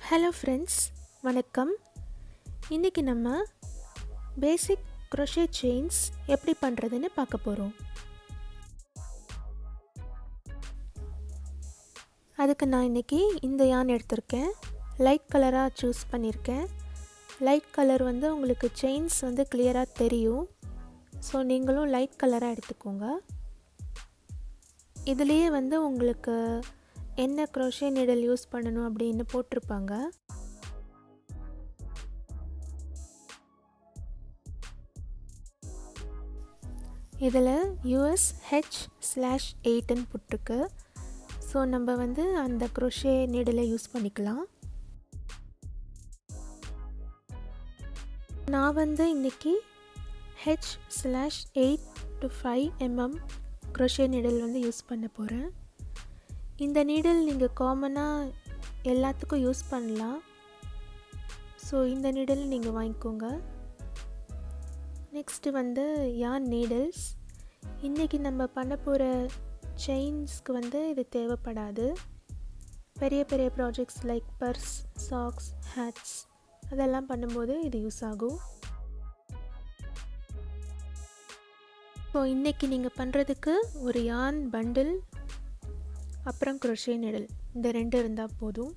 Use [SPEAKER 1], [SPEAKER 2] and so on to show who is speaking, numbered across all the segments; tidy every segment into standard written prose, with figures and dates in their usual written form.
[SPEAKER 1] Hello friends, வணக்கம். இன்றைக்கி நம்ம பேசிக் crochet செயின்ஸ் எப்படி பண்ணுறதுன்னு பார்க்க போகிறோம். அதுக்கு நான் இன்றைக்கி இந்த yarn எடுத்திருக்கேன். லைட் கலராக சூஸ் பண்ணியிருக்கேன். லைட் கலர் உங்களுக்கு செயின்ஸ் கிளியராக தெரியும். ஸோ நீங்களும் லைட் கலராக எடுத்துக்கோங்க. இதுலேயே உங்களுக்கு என்ன crochet needle யூஸ் பண்ணணும் அப்படின்னு போட்டிருப்பாங்க. இதில் US H/8ன்னு போட்டிருக்கு. ஸோ நம்ம அந்த crochet needle யூஸ் பண்ணிக்கலாம். நான் இன்றைக்கி H/8 to 5 mm crochet needle use பண்ண போகிறேன். இந்த நீடில் நீங்கள் காமனாக எல்லாத்துக்கும் யூஸ் பண்ணலாம். ஸோ இந்த நீடில் நீங்கள் வாங்கிக்கோங்க. Next yarn needles. இன்றைக்கி நம்ம பண்ண போகிற செயின்ஸ்க்கு இது தேவைப்படாது. பெரிய பெரிய projects like purse, socks, hats அதெல்லாம் பண்ணும்போது இது யூஸ் ஆகும். ஸோ இன்றைக்கி நீங்கள் பண்ணுறதுக்கு ஒரு yarn பண்டில் அப்புறம் crochet needle இந்த ரெண்டு இருந்தால் போதும்.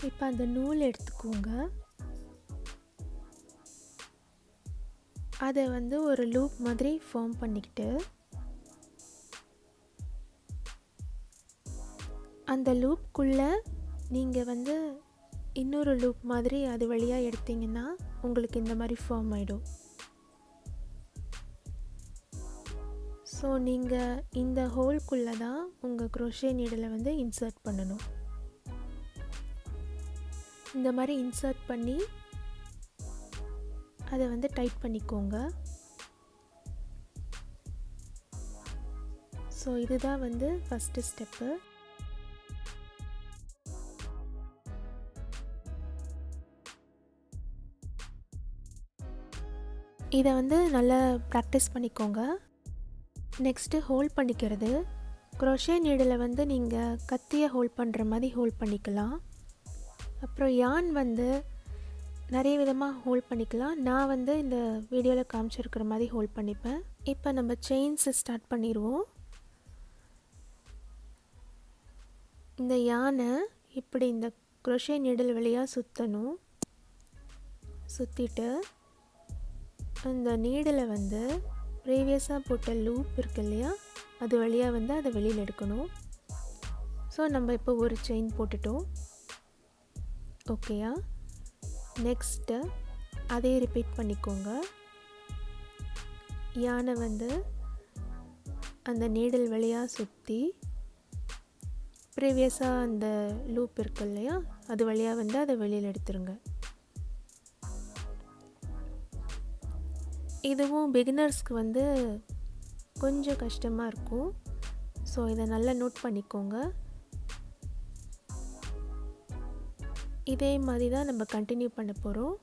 [SPEAKER 1] இப்போ அந்த நூல் எடுத்துக்கோங்க. அதை ஒரு லூப் மாதிரி ஃபார்ம் பண்ணிக்கிட்டு அந்த லூப்குள்ளே நீங்கள் இன்னொரு லூப் மாதிரி அது வழியாக எடுத்திங்கன்னா உங்களுக்கு இந்த மாதிரி ஃபார்ம் ஆகிடும். ஸோ நீங்கள் இந்த ஹோல்குள்ளே தான் உங்கள் crochet needle இன்சர்ட் பண்ணணும். இந்த மாதிரி இன்சர்ட் பண்ணி அதை டைட் பண்ணிக்கோங்க. ஸோ இதுதான் ஃபஸ்ட்டு ஸ்டெப்பு. இதை நல்லா ப்ராக்டிஸ் பண்ணிக்கோங்க. நெக்ஸ்ட்டு ஹோல்ட் பண்ணிக்கிறது. crochet needle நீங்கள் கத்தியை ஹோல்ட் பண்ணுற மாதிரி ஹோல்ட் பண்ணிக்கலாம். அப்புறம் yarn நிறைய விதமாக ஹோல்ட் பண்ணிக்கலாம். நான் இந்த வீடியோவில் காமிச்சிருக்கிற மாதிரி ஹோல்ட் பண்ணிப்பேன். இப்போ நம்ம செயின்ஸை ஸ்டார்ட் பண்ணிடுவோம். இந்த yarn-ஐ இப்படி இந்த crochet needle வழியாக சுற்றணும். சுற்றிட்டு அந்த நீடில் ப்ரீவியஸாக போட்ட லூப் இருக்கு இல்லையா, அது வழியாக அதை வெளியில் எடுக்கணும். ஸோ நம்ம இப்போ ஒரு செயின் போட்டுட்டோம். ஓகேயா? நெக்ஸ்ட்டு அதே ரிப்பீட் பண்ணிக்கோங்க. யானை அந்த நீடில் வழியாக சுற்றி ப்ரீவியஸாக அந்த லூப் இருக்கு இல்லையா, அது வழியாக அதை வெளியில் எடுத்துருங்க. இதுவும் பிகினர்ஸ்க்கு கொஞ்சம் கஷ்டமாக இருக்கும். ஸோ இதை நல்லா நோட் பண்ணிக்கோங்க. இதே மாதிரி தான் நம்ம கண்டினியூ பண்ண போகிறோம்.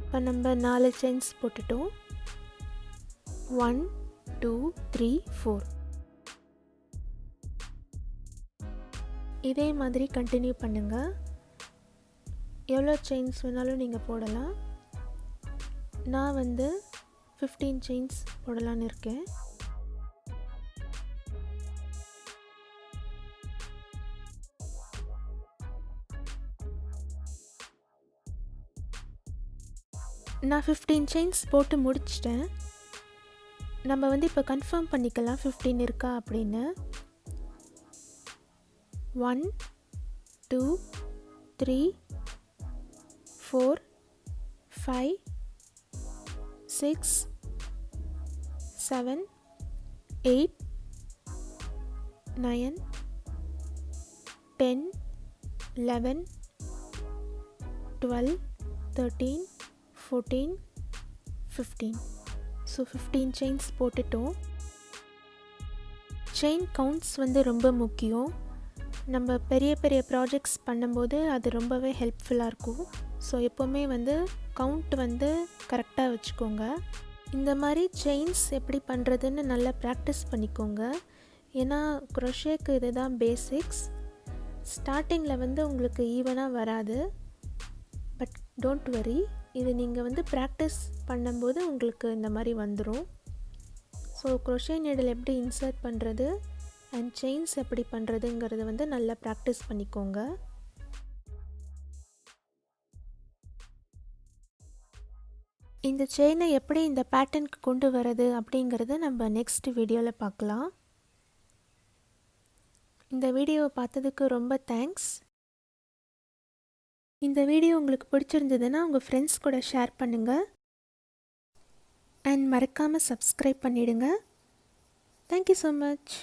[SPEAKER 1] இப்போ நம்ம 4 செயின்ஸ் போட்டுட்டோம். 1 2 3 4. இதே மாதிரி கண்டினியூ பண்ணுங்கள். எவ்வளோ செயின்ஸ் வேணாலும் நீங்கள் போடலாம். நான் 15 செயின்ஸ் போடலான்னு இருக்கேன். நான் 15 செயின்ஸ் போட்டு முடிச்சிட்டேன். நம்ம இப்போ கன்ஃபார்ம் பண்ணிக்கலாம் 15 இருக்கா அப்படின்னு. 1 2 3 4 5 6 7 8 9 10 11 12 13 14 15. ஸோ 15 செயின்ஸ் போட்டுட்டோம். செயின் கவுண்ட்ஸ் ரொம்ப முக்கியம். நம்ம பெரிய பெரிய ப்ராஜெக்ட்ஸ் பண்ணும்போது அது ரொம்பவே ஹெல்ப்ஃபுல்லாக இருக்கும். ஸோ எப்போவுமே வந்து கவுண்ட் வந்து கரெக்டாக வச்சுக்கோங்க. இந்த மாதிரி செயின்ஸ் எப்படி பண்ணுறதுன்னு நல்லா ப்ராக்டிஸ் பண்ணிக்கோங்க. ஏன்னா க்ரோஷேக்கு இதுதான் பேசிக்ஸ். ஸ்டார்டிங்கில் வந்து உங்களுக்கு ஈவனாக வராது, பட் டோன்ட் வரி, இது நீங்கள் வந்து ப்ராக்டிஸ் பண்ணும்போது உங்களுக்கு இந்த மாதிரி வந்துடும். ஸோ க்ரோஷே நீடில் எப்படி இன்சர்ட் பண்ணுறது அண்ட் செயின்ஸ் எப்படி பண்ணுறதுங்கிறத வந்து நல்லா ப்ராக்டிஸ் பண்ணிக்கோங்க. இந்த செயினை எப்படி இந்த பேட்டர்னுக்கு கொண்டு வரது அப்படிங்கிறத நம்ம நெக்ஸ்ட் வீடியோவில் பார்க்கலாம். இந்த வீடியோவை பார்த்ததுக்கு ரொம்ப தேங்க்ஸ். இந்த வீடியோ உங்களுக்கு பிடிச்சிருந்ததுன்னா உங்கள் ஃப்ரெண்ட்ஸ் கூட ஷேர் பண்ணுங்கள் அண்ட் மறக்காமல் சப்ஸ்கிரைப் பண்ணிவிடுங்க. Thank you so much.